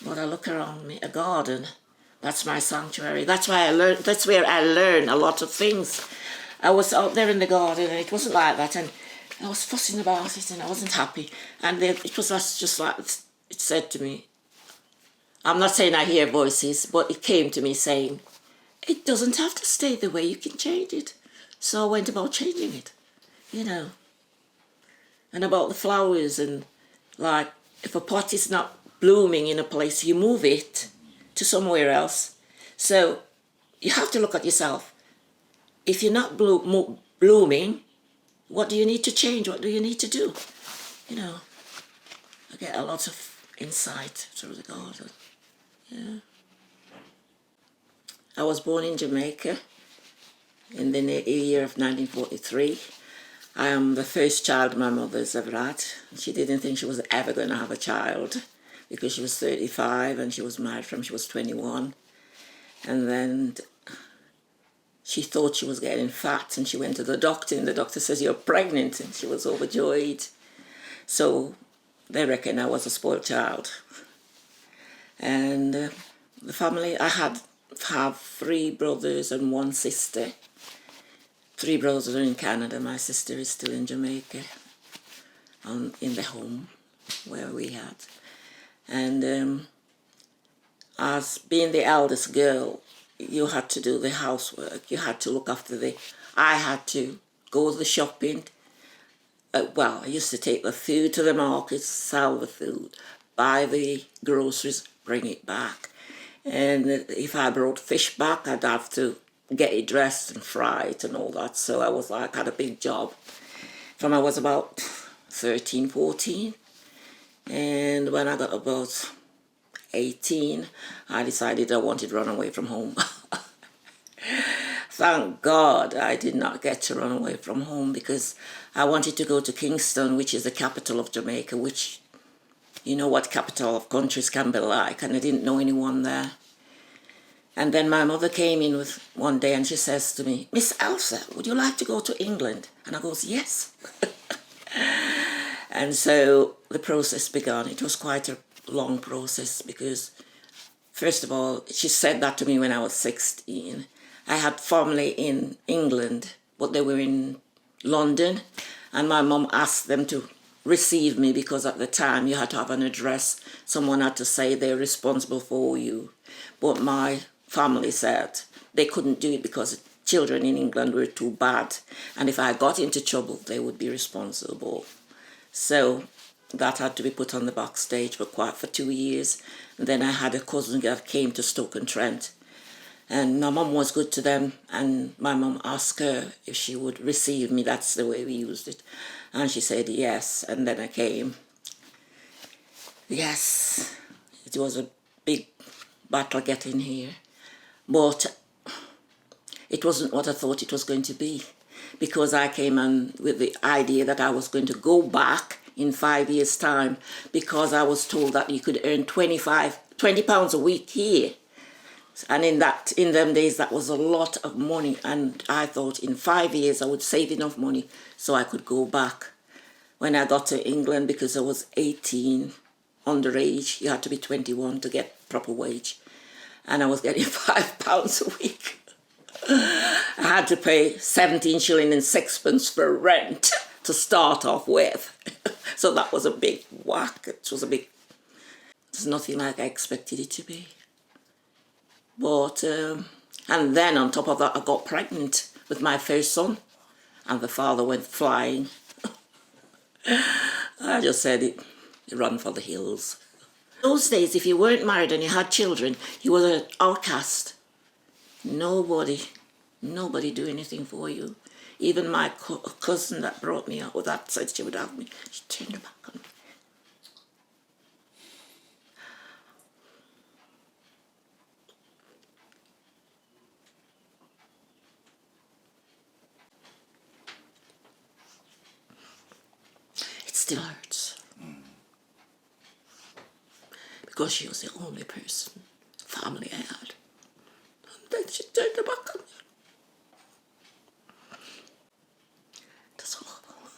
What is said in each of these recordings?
But I look around me, a garden, that's my sanctuary. That's why I learn. That's where I learn a lot of things. I was out there in the garden, and it wasn't like that, and I was fussing about it, and I wasn't happy. And then it was just like it said to me. I'm not saying I hear voices, but it came to me saying, "It doesn't have to stay the way. You can change it." So I went about changing it, you know. And about the flowers, and like if a pot is not blooming in a place, you move it to somewhere else. So you have to look at yourself. If you're not blooming, what do you need to change? What do you need to do? You know, I get a lot of insight through the garden. Yeah. I was born in Jamaica in the year of 1943. I am the first child my mother's ever had. She didn't think she was ever going to have a child because she was 35 and she was married from she was 21. And then she thought she was getting fat, and she went to the doctor, and the doctor says, "You're pregnant," and she was overjoyed. So they reckon I was a spoiled child. And the family, I have 3 brothers and 1 sister. 3 brothers are in Canada. My sister is still in Jamaica, in the home where we had. And as being the eldest girl, you had to do the housework. You had to look after I had to go to the shopping. I used to take the food to the market, sell the food, buy the groceries, bring it back. And if I brought fish back, I'd have to get it dressed and fry it and all that. So I had a big job from I was about 13, 14. And when I got about 18, I decided I wanted to run away from home. Thank God I did not get to run away from home, because I wanted to go to Kingston, which is the capital of Jamaica, which you know what capital of countries can be like, and I didn't know anyone there. And then my mother came in one day and she says to me, "Miss Elsa, would you like to go to England?" And I goes, "Yes." And so the process began. It was quite a long process because, first of all, she said that to me when I was 16. I had family in England, but they were in London, and my mom asked them to receive me because at the time you had to have an address. Someone had to say they're responsible for you. But my family said they couldn't do it because children in England were too bad, and if I got into trouble, they would be responsible. So that had to be put on the backstage for 2 years. And then I had a cousin that came to Stoke-on-Trent, and my mum was good to them, and my mum asked her if she would receive me. That's the way we used it. And she said yes, and then I came. Yes, it was a big battle getting here, but it wasn't what I thought it was going to be, because I came on with the idea that I was going to go back in 5 years' time, because I was told that you could earn £20 a week here. And in them days, that was a lot of money. And I thought in 5 years, I would save enough money so I could go back. When I got to England, because I was 18, underage, you had to be 21 to get proper wage. And I was getting £5 a week. I had to pay 17 shilling and sixpence for rent to start off with. So that was a big whack. It's nothing like I expected it to be. But, and then on top of that, I got pregnant with my first son, and the father went flying. I just said it ran for the hills. Those days, if you weren't married and you had children, you were an outcast. Nobody do anything for you. Even my cousin that brought me out, that said she would have me, she turned her back on me. It still hurts. Because she was the only family I had. And then she turned her back on me. That's horrible.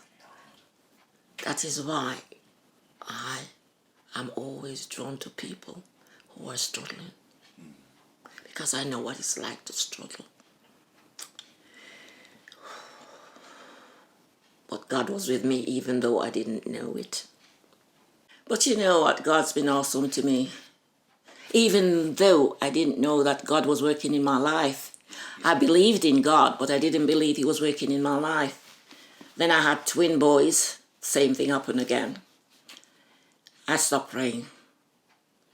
That is why I am always drawn to people who are struggling, because I know what it's like to struggle. But God was with me even though I didn't know it. But you know what? God's been awesome to me. Even though I didn't know that God was working in my life. I believed in God, but I didn't believe he was working in my life. Then I had twin boys. Same thing happened again. I stopped praying.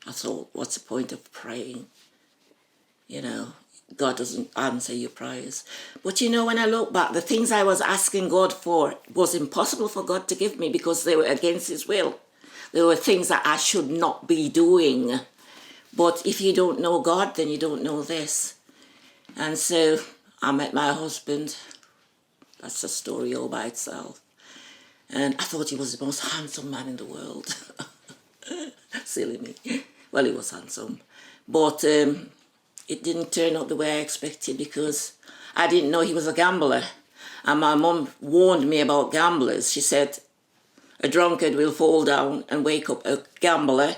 I thought, what's the point of praying? You know, God doesn't answer your prayers. But you know, when I look back, the things I was asking God for was impossible for God to give me because they were against his will. There were things that I should not be doing. But if you don't know God, then you don't know this. And so I met my husband. That's a story all by itself. And I thought he was the most handsome man in the world. Silly me. Well, he was handsome. But it didn't turn out the way I expected because I didn't know he was a gambler. And my mum warned me about gamblers. She said, a drunkard will fall down and wake up a gambler.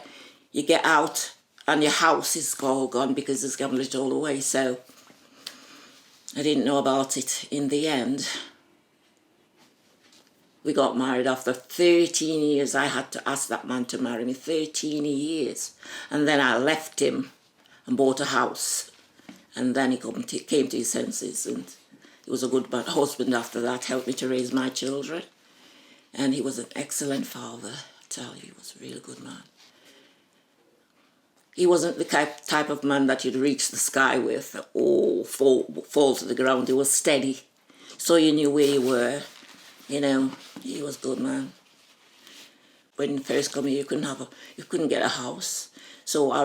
You get out and your house is all gone because there's gamblers all the way. So I didn't know about it. In the end, we got married after 13 years. I had to ask that man to marry me, 13 years. And then I left him and bought a house. And then he came to his senses, and he was a good husband after that, helped me to raise my children. And he was an excellent father. I tell you, he was a really good man. He wasn't the type of man that you'd reach the sky with or fall to the ground. He was steady, so you knew where you were. You know, he was a good man. When you first come here, you couldn't get a house. So I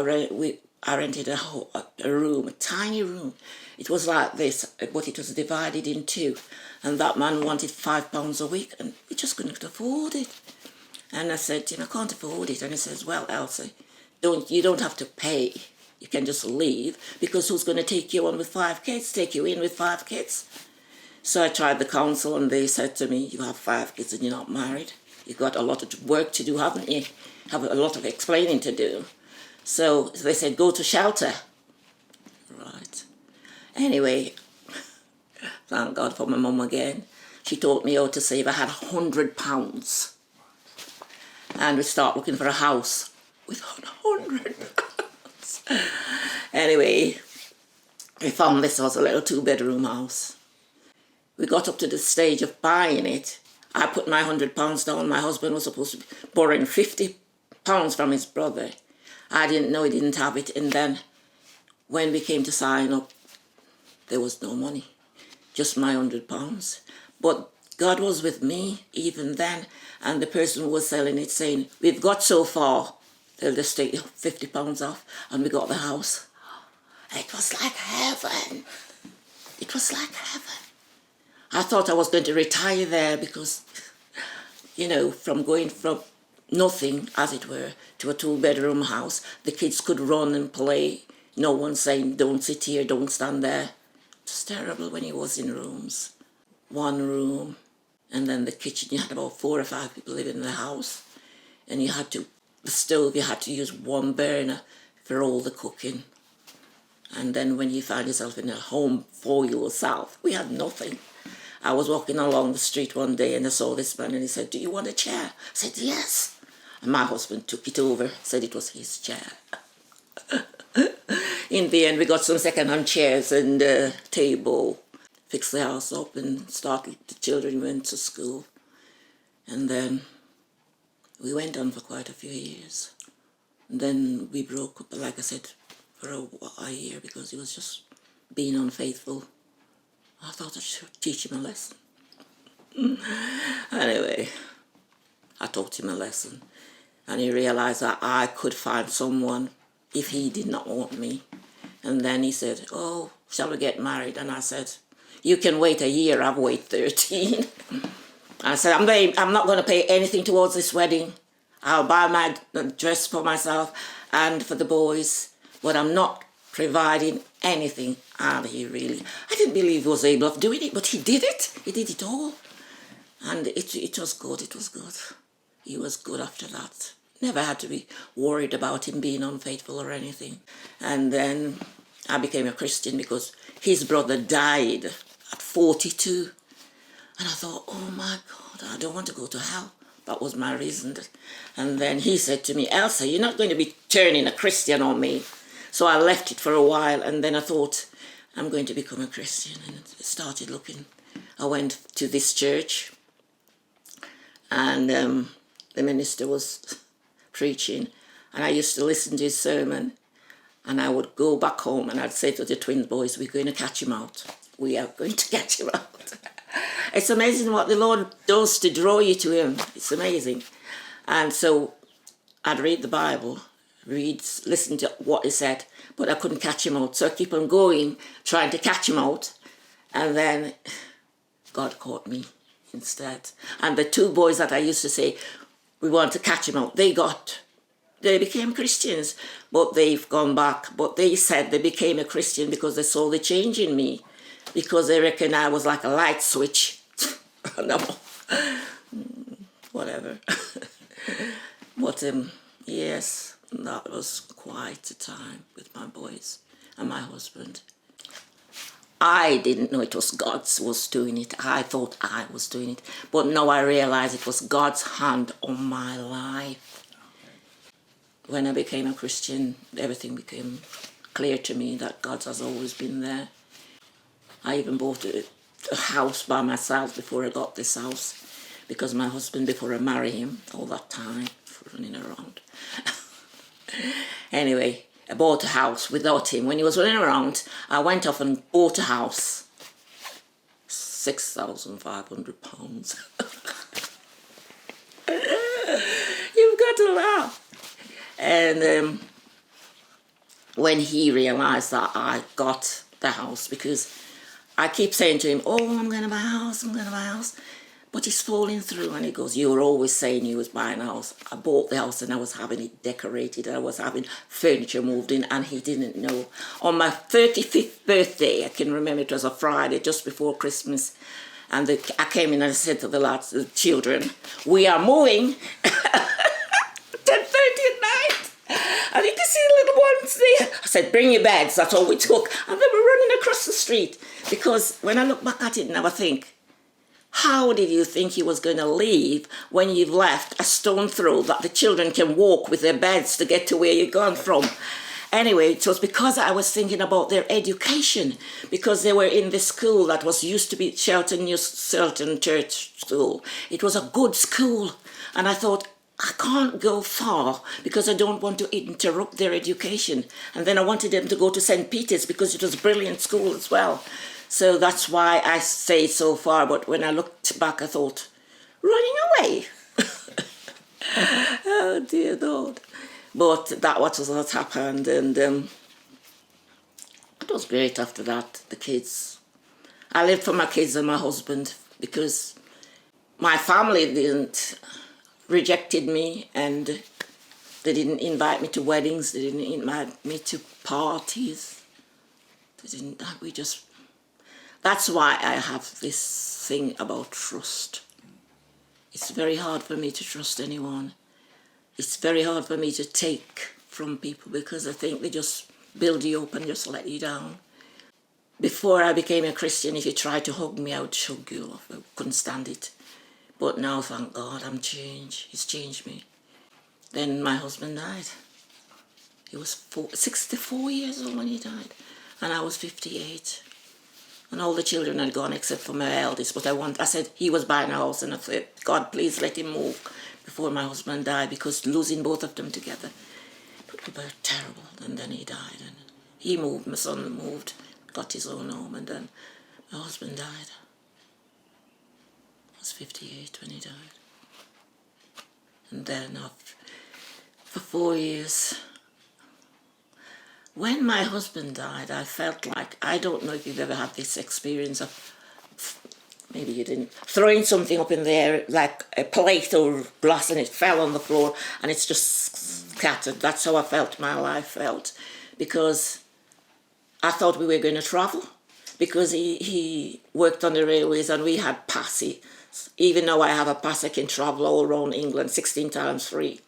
rented a room, a tiny room. It was like this, but it was divided in two. And that man wanted £5 a week, and we just couldn't afford it. And I said, I can't afford it. And he says, well, Elsa, you don't have to pay. You can just leave, because who's going to take you on with 5 kids, take you in with 5 kids? So I tried the council, and they said to me, you have 5 kids and you're not married. You've got a lot of work to do, haven't you? Have a lot of explaining to do. So they said, go to shelter. Right. Anyway, thank God for my mum again. She taught me how to save. I had £100. And we start looking for a house with £100. Anyway, we found this was a little 2-bedroom house. We got up to the stage of buying it. I put my £100 down. My husband was supposed to be borrowing £50 from his brother. I didn't know he didn't have it. And then when we came to sign up, there was no money, just my £100. But God was with me even then. And the person who was selling it saying, we've got so far, they'll just take £50 off. And we got the house. It was like heaven. It was like heaven. I thought I was going to retire there because, from going from nothing, as it were, to a 2-bedroom house, the kids could run and play. No one saying, don't sit here, don't stand there. It was terrible when he was in rooms. 1 room, and then the kitchen. You had about 4 or 5 people living in the house. And the stove, you had to use 1 burner for all the cooking. And then when you find yourself in a home for yourself, we had nothing. I was walking along the street one day and I saw this man and he said, do you want a chair? I said, yes. And my husband took it over, said it was his chair. In the end, we got some second-hand chairs and a table, fixed the house up and started, the children went to school. And then we went on for quite a few years. And then we broke up, like I said, for a year because he was just being unfaithful. I thought I should teach him a lesson. Anyway, I taught him a lesson. And he realized that I could find someone if he did not want me. And then he said, oh, shall we get married? And I said, you can wait a year, I've waited 13. I said, I'm not going to pay anything towards this wedding. I'll buy my dress for myself and for the boys, but I'm not providing anything. And he really, I didn't believe he was able of doing it, but he did it. He did it all. And it was good, it was good. He was good after that. Never had to be worried about him being unfaithful or anything. And then I became a Christian because his brother died at 42. And I thought, oh my God, I don't want to go to hell. That was my reason. And then he said to me, Elsa, you're not going to be turning a Christian on me. So I left it for a while, and then I thought, I'm going to become a Christian, and started looking. I went to this church, and the minister was preaching, and I used to listen to his sermon, and I would go back home, and I'd say to the twin boys, we're going to catch him out. We are going to catch him out. It's amazing what the Lord does to draw you to him. It's amazing. And so I'd read the Bible, listen to what he said, but I couldn't catch him out. So I keep on going, trying to catch him out. And then God caught me instead. And the two boys that I used to say, we want to catch him out, they became Christians, but they've gone back. But they said they became a Christian because they saw the change in me, because they reckon I was like a light switch. No, whatever. But yes, that was quite a time with my boys and my husband. I didn't know it was God was doing it. I thought I was doing it. But now I realize it was God's hand on my life. When I became a Christian, everything became clear to me that God has always been there. I even bought a house by myself before I got this house, because my husband, before I married him, all that time, running around. Anyway, I bought a house without him. When he was running around, I went off and bought a house. £6,500. You've got to laugh. And when he realised that I got the house, because I keep saying to him, oh, I'm going to buy a house, I'm going to buy a house. But he's falling through, and he goes, you were always saying you was buying a house. I bought the house and I was having it decorated, and I was having furniture moved in, and he didn't know. On my 35th birthday, I can remember it was a Friday just before Christmas, and I came in and I said to the lads, the children, we are moving. 10:30 at night. And you can see the little ones there. I said, bring your bags. That's all we took. And they were running across the street. Because when I look back at it now, I think, how did you think you was going to leave when you've left a stone throw that the children can walk with their beds to get to where you're gone from? Anyway, it was because I was thinking about their education, because they were in the school that was used to be Shelton Church School. It was a good school. And I thought, I can't go far because I don't want to interrupt their education. And then I wanted them to go to St. Peter's because it was a brilliant school as well. So that's why I stayed so far. But when I looked back, I thought, running away. Oh, dear Lord. But that was what happened. And it was great after that, the kids. I lived for my kids and my husband because my family rejected me, and they didn't invite me to weddings, they didn't invite me to parties. That's why I have this thing about trust. It's very hard for me to trust anyone. It's very hard for me to take from people because I think they just build you up and just let you down. Before I became a Christian, if you tried to hug me, I would hug you off. I couldn't stand it. But now, thank God, I'm changed. He's changed me. Then my husband died. He was 64 years old when he died. And I was 58. And all the children had gone except for my eldest. But I said, he was buying a house. And I said, God, please let him move before my husband died, because losing both of them together, it would be terrible. And then he died. And he moved, my son moved, got his own home. And then my husband died. I was 58 when he died. And then for 4 years, when my husband died, I felt like, I don't know if you've ever had this experience of, maybe you didn't, throwing something up in the air, like a plate or glass, and it fell on the floor and it's just scattered. That's how I felt my life felt, because I thought we were going to travel, because he worked on the railways and we had passes. Even though I have a pass, I can travel all around England 16 times free.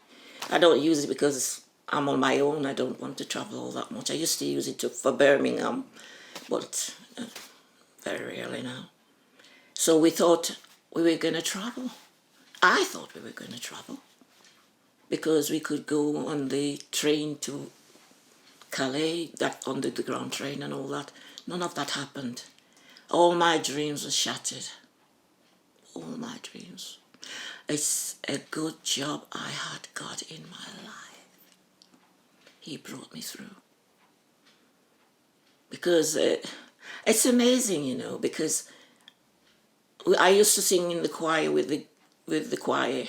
I don't use it because I'm on my own. I don't want to travel all that much. I used to use it for Birmingham, but very rarely now. So we thought we were going to travel. I thought we were going to travel because we could go on the train to Calais, that underground train and all that. None of that happened. All my dreams were shattered. All my dreams. It's a good job I had God in my life. He brought me through. Because it's amazing, you know, because I used to sing in the choir with the choir.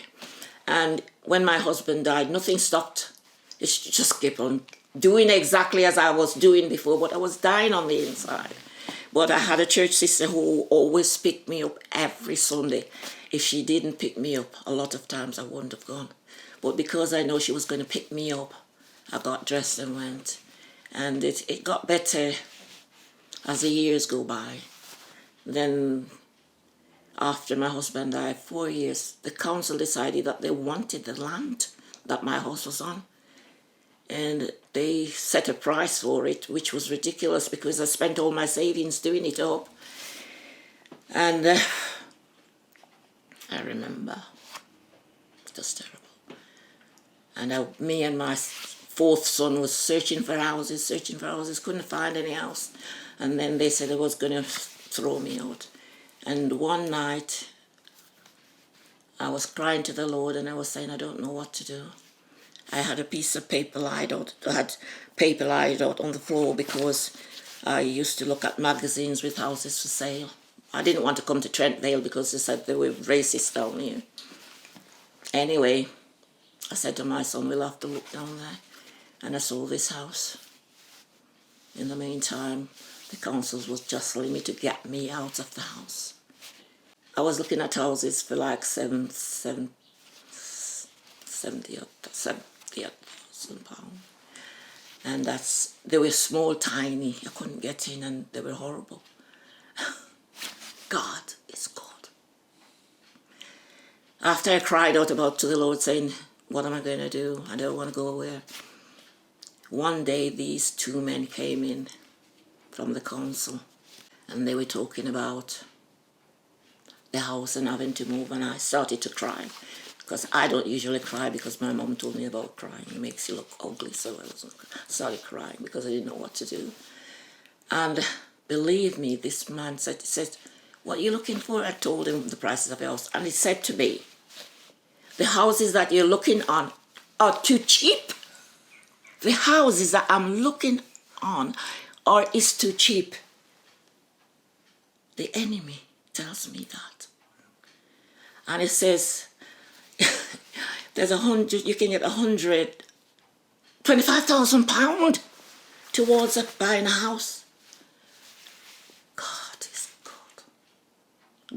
And when my husband died, nothing stopped. It just kept on doing exactly as I was doing before, but I was dying on the inside. But I had a church sister who always picked me up every Sunday. If she didn't pick me up, a lot of times I wouldn't have gone. But because I know she was going to pick me up, I got dressed and went. And it got better as the years go by. Then after my husband died, 4 years, the council decided that they wanted the land that my house was on. And they set a price for it, which was ridiculous because I spent all my savings doing it up. And I remember, it was terrible. And me and my fourth son was searching for houses, couldn't find any house. And then they said they was going to throw me out. And one night, I was crying to the Lord and I was saying, I don't know what to do. I had a piece of paper laid out, on the floor because I used to look at magazines with houses for sale. I didn't want to come to Trent Vale because they said they were racist down here. Anyway, I said to my son, we'll have to look down there. And I saw this house. In the meantime, the councils was jostling me to get me out of the house. I was looking at houses for like £70,000. And they were small, tiny. I couldn't get in and they were horrible. God is good. After I cried out to the Lord saying, what am I going to do? I don't want to go where. One day these two men came in from the council and they were talking about the house and having to move, and I started to cry because I don't usually cry because my mom told me about crying. It makes you look ugly, so I started crying because I didn't know what to do. And believe me, this man said, what are you looking for? I told him the prices of the house, and he said to me, the houses that you're looking on are too cheap. The houses that I'm looking on is too cheap. The enemy tells me that. And it says, there's you can get £25,000 towards buying a house. God is good.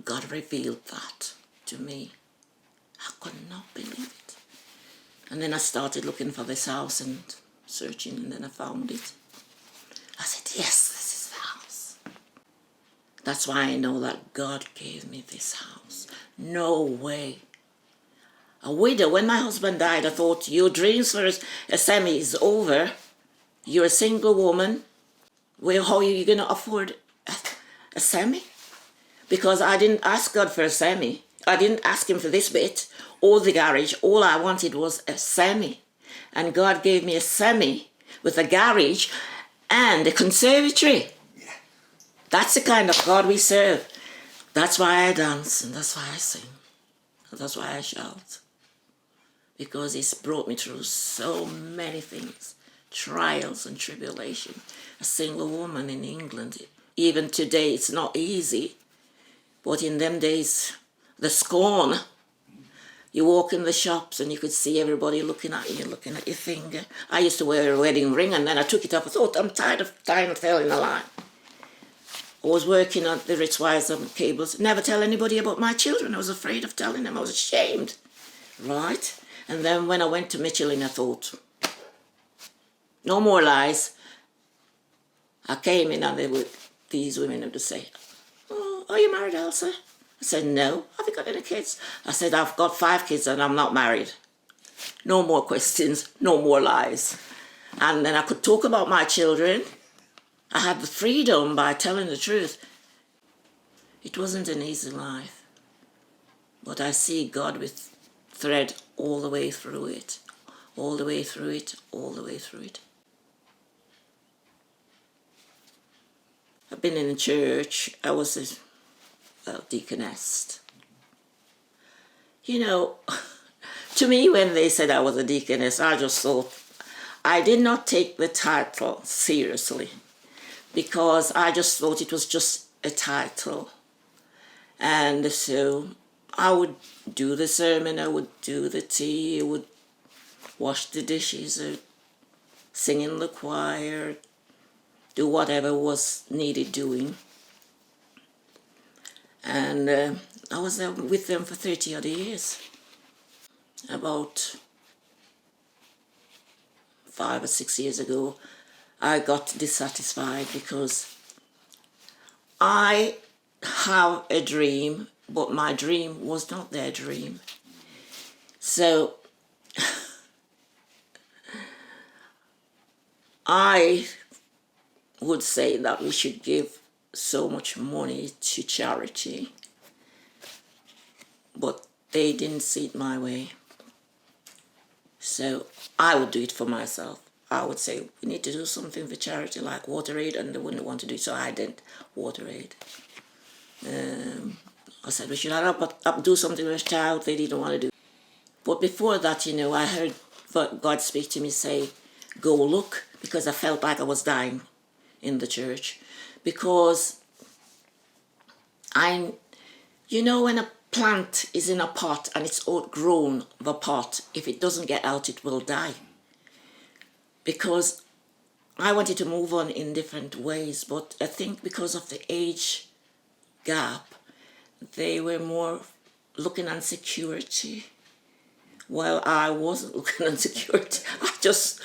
God revealed that to me. I could not believe it. And then I started looking for this house and searching, and then I found it. I said, yes, this is the house. That's why I know that God gave me this house. No way. A widow, when my husband died, I thought, your dreams for a semi is over. You're a single woman. Well, how are you going to afford a semi? Because I didn't ask God for a semi. I didn't ask him for this bit or the garage. All I wanted was a semi. And God gave me a semi with a garage and a conservatory. Yeah. That's the kind of God we serve. That's why I dance and that's why I sing. And that's why I shout. Because he's brought me through so many things. Trials and tribulation. A single woman in England. Even today it's not easy. But in them days, the scorn. You walk in the shops and you could see everybody looking at you, looking at your finger. I used to wear a wedding ring and then I took it off. I thought, I'm tired of telling a lie. I was working at the Ritz Wires and Cables. Never tell anybody about my children. I was afraid of telling them. I was ashamed. Right? And then when I went to Michelin, I thought, no more lies. I came in and these women would say, oh, are you married, Elsa? I said, no. Have you got any kids? I said, I've got 5 kids and I'm not married. No more questions, no more lies. And then I could talk about my children. I had the freedom by telling the truth. It wasn't an easy life, but I see God with thread all the way through it, all the way through it, all the way through it. I've been in a church. I was a deaconess. You know, to me, when they said I was a deaconess, I just thought, I did not take the title seriously because I just thought it was just a title. And so I would do the sermon, I would do the tea, I would wash the dishes, sing in the choir, do whatever was needed doing. And I was there with them for 30 odd years. About 5 or 6 years ago, I got dissatisfied because I have a dream, but my dream was not their dream. So I would say that we should give so much money to charity, but they didn't see it my way. So I would do it for myself. I would say, we need to do something for charity like WaterAid, and they wouldn't want to do it, so I did WaterAid. I said, we should do something with a child. They didn't want to do it. But before that, you know, I heard God speak to me, say, go look, because I felt like I was dying in the church. Because you know, when a plant is in a pot and it's outgrown the pot, if it doesn't get out, it will die. Because I wanted to move on in different ways, but I think because of the age gap, they were more looking at security, while I wasn't looking at security. I just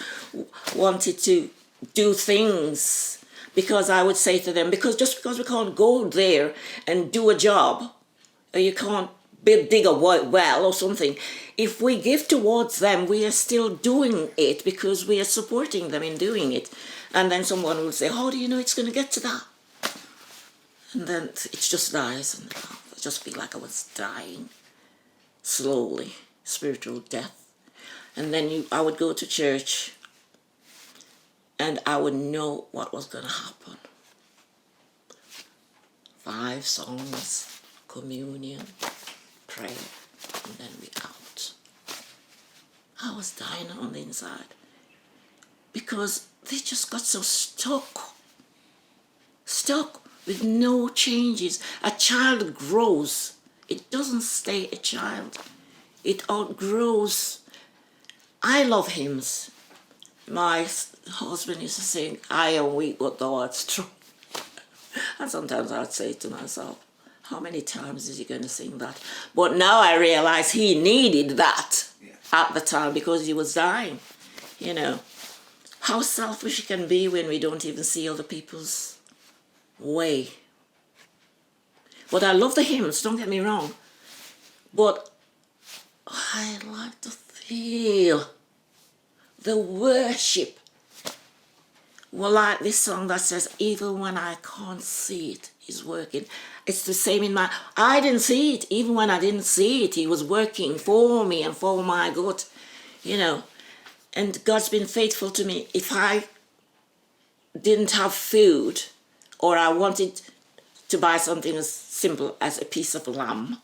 wanted to do things, because I would say to them, just because we can't go there and do a job, or you can't dig a well or something, if we give towards them, we are still doing it because we are supporting them in doing it. And then someone will say, how do you know it's going to get to that? And then it just dies, and I just feel like I was dying slowly, spiritual death. And then I would go to church, and I would know what was going to happen. 5 songs, communion, prayer, and then we out. I was dying on the inside because they just got so stuck with no changes. A child grows. It doesn't stay a child. It outgrows. I love hymns. My husband used to sing, I am weak, but thou art strong. And sometimes I'd say to myself, how many times is he going to sing that? But now I realize he needed that at the time because he was dying. You know, how selfish it can be when we don't even see other people's way. But I love the hymns, don't get me wrong. But I like to feel the worship. Well, like this song that says, even when I can't see it, he's working. It's the same in I didn't see it. Even when I didn't see it, he was working for me and for my good, you know. And God's been faithful to me. If I didn't have food, or I wanted to buy something as simple as a piece of lamb,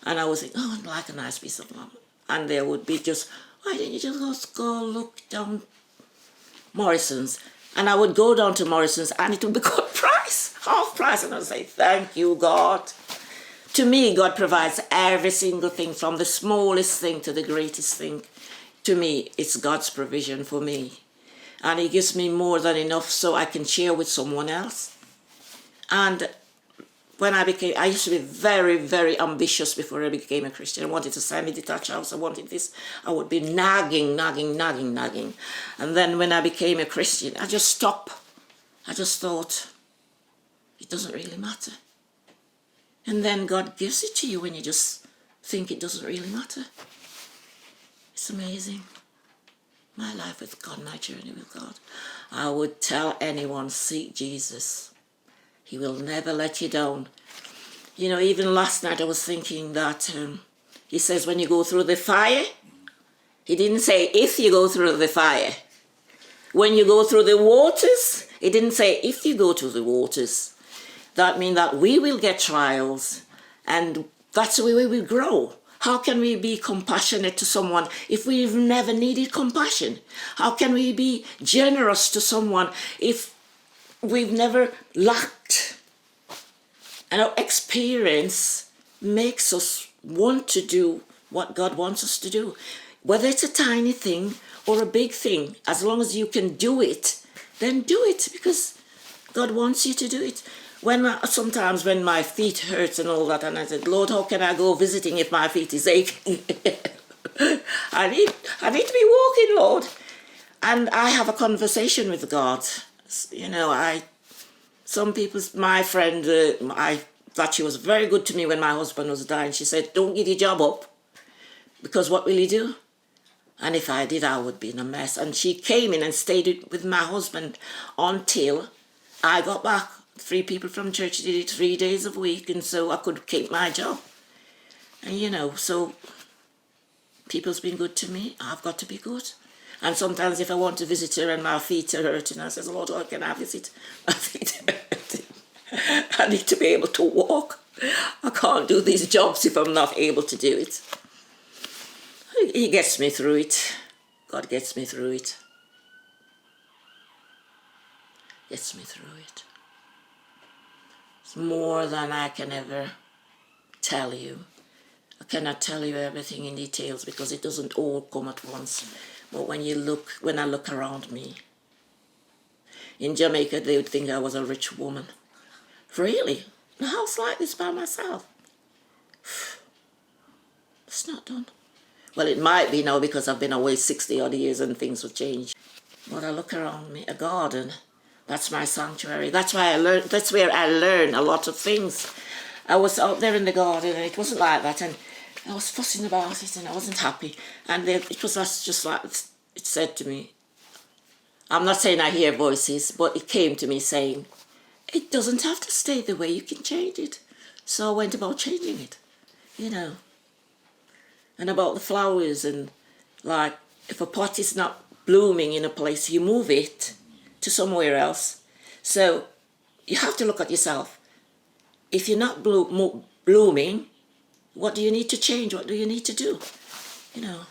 and I was thinking, oh, I'd like a nice piece of lamb. And there would be just, why didn't you just go look down Morrison's? And I would go down to Morrison's and it would be good price, half price. And I would say, thank you, God. To me, God provides every single thing, from the smallest thing to the greatest thing. To me, it's God's provision for me. And he gives me more than enough so I can share with someone else. And when I used to be very, very ambitious before I became a Christian. I wanted a semi-detached house. I wanted this. I would be nagging. And then when I became a Christian, I just stopped. I just thought, it doesn't really matter. And then God gives it to you when you just think it doesn't really matter. It's amazing. My life with God, my journey with God. I would tell anyone, seek Jesus. He will never let you down. You know, even last night I was thinking that he says when you go through the fire, he didn't say if you go through the fire. When you go through the waters, he didn't say if you go through the waters. That means that we will get trials, and that's the way we will grow. How can we be compassionate to someone if we've never needed compassion? How can we be generous to someone if we've never lacked? And our experience makes us want to do what God wants us to do. Whether it's a tiny thing or a big thing, as long as you can do it, then do it, because God wants you to do it. Sometimes when my feet hurt and all that, and I said, Lord, how can I go visiting if my feet is aching? I need to be walking, Lord. And I have a conversation with God. You know, my friend, I thought she was very good to me when my husband was dying. She said, don't give your job up, because what will you do? And if I did, I would be in a mess. And she came in and stayed with my husband until I got back. 3 people from church did it 3 days a week, and so I could keep my job. And you know, so people's been good to me. I've got to be good. And sometimes if I want to visit her and my feet are hurting, I says, Lord, how can I visit? My feet are hurting. I need to be able to walk. I can't do these jobs if I'm not able to do it. He gets me through it. God gets me through it. Gets me through it. It's more than I can ever tell you. I cannot tell you everything in details because it doesn't all come at once. But when I look around me, in Jamaica they would think I was a rich woman. Really? A house like this by myself? It's not done. Well, it might be now because I've been away 60 odd years and things have changed. But I look around me, a garden. That's my sanctuary. That's where I learn a lot of things. I was out there in the garden and it wasn't like that, and I was fussing about it and I wasn't happy. And it was just like it said to me, I'm not saying I hear voices, but it came to me saying, it doesn't have to stay the way, you can change it. So I went about changing it, you know. And about the flowers, and like if a pot is not blooming in a place, you move it to somewhere else. So you have to look at yourself. If you're not blooming, what do you need to change? What do you need to do? You know,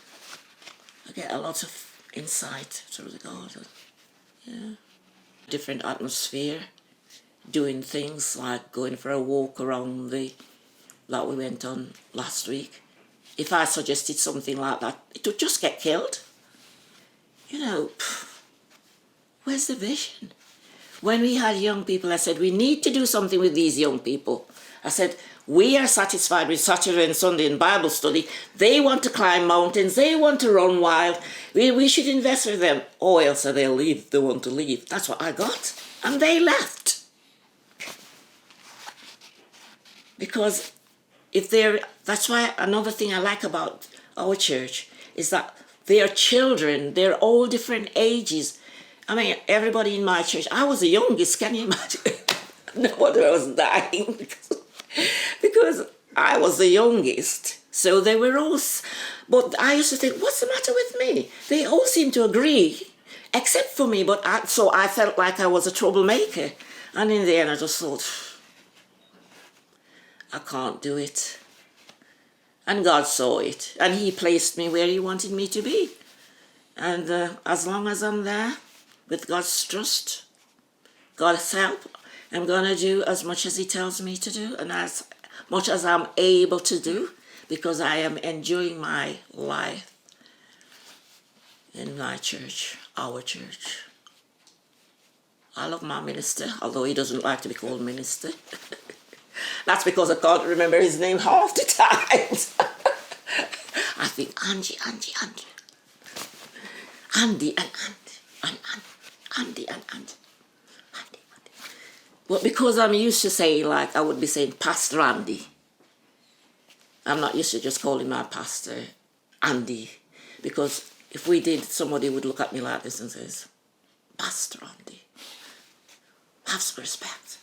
I get a lot of insight through the garden. Yeah. Different atmosphere, doing things like going for a walk around like we went on last week. If I suggested something like that, it would just get killed. You know, where's the vision? When we had young people, I said, we need to do something with these young people. I said, we are satisfied with Saturday and Sunday in Bible study. They want to climb mountains. They want to run wild. We should invest with them. Oh, Elsa, they'll leave. They want to leave. That's what I got. And they left. Because that's why another thing I like about our church is that they are children. They're all different ages. I mean, everybody in my church, I was the youngest, can you imagine? No wonder I was dying because I was the youngest. So they were all, but I used to think, what's the matter with me? They all seem to agree, except for me, so I felt like I was a troublemaker. And in the end, I just thought, I can't do it. And God saw it, and He placed me where He wanted me to be. And as long as I'm there, with God's trust, God's help, I'm going to do as much as He tells me to do, and as much as I'm able to do, because I am enjoying my life in my church, our church. I love my minister, although he doesn't like to be called minister. That's because I can't remember his name half the time. I think Andy and Andy. But because I'm used to saying, like, I would be saying Pastor Andy. I'm not used to just calling my pastor Andy. Because if we did, somebody would look at me like this and says, Pastor Andy, have some respect.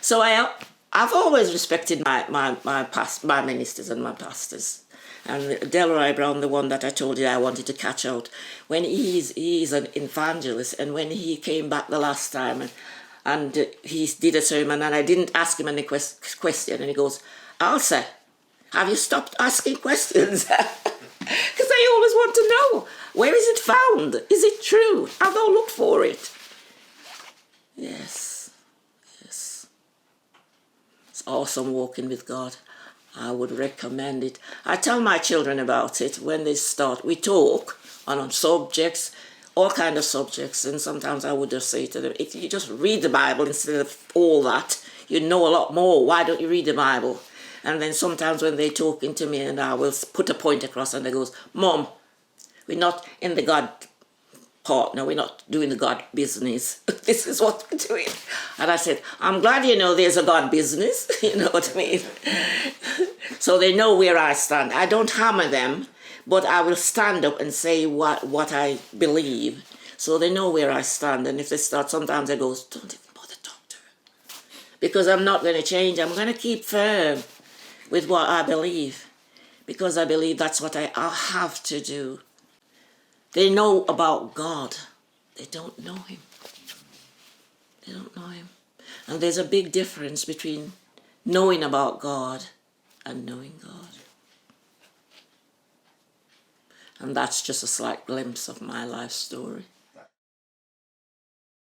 So I've always respected my ministers and my pastors. And Delroy Brown, the one that I told you I wanted to catch out, when he's an evangelist, and when he came back the last time and he did a sermon, and I didn't ask him any question, and he goes, Elsa, have you stopped asking questions? Because I always want to know, where is it found? Is it true? Have thou looked for it? Yes, yes. It's awesome walking with God. I would recommend it. I tell my children about it when they start. We talk on subjects, all kind of subjects, and sometimes I would just say to them, if you just read the Bible instead of all that, you know a lot more. Why don't you read the Bible? And then sometimes when they're talking to me and I will put a point across and they goes, Mom, we're not in the God partner, we're not doing the God business. This is what we're doing. And I said, I'm glad you know there's a God business. You know what I mean? So they know where I stand. I don't hammer them, but I will stand up and say what I believe. So they know where I stand. And if they start, sometimes they go, don't even bother talk to her. Because I'm not going to change. I'm going to keep firm with what I believe. Because I believe that's what I have to do. They know about God. They don't know him. They don't know him. And there's a big difference between knowing about God and knowing God. And that's just a slight glimpse of my life story.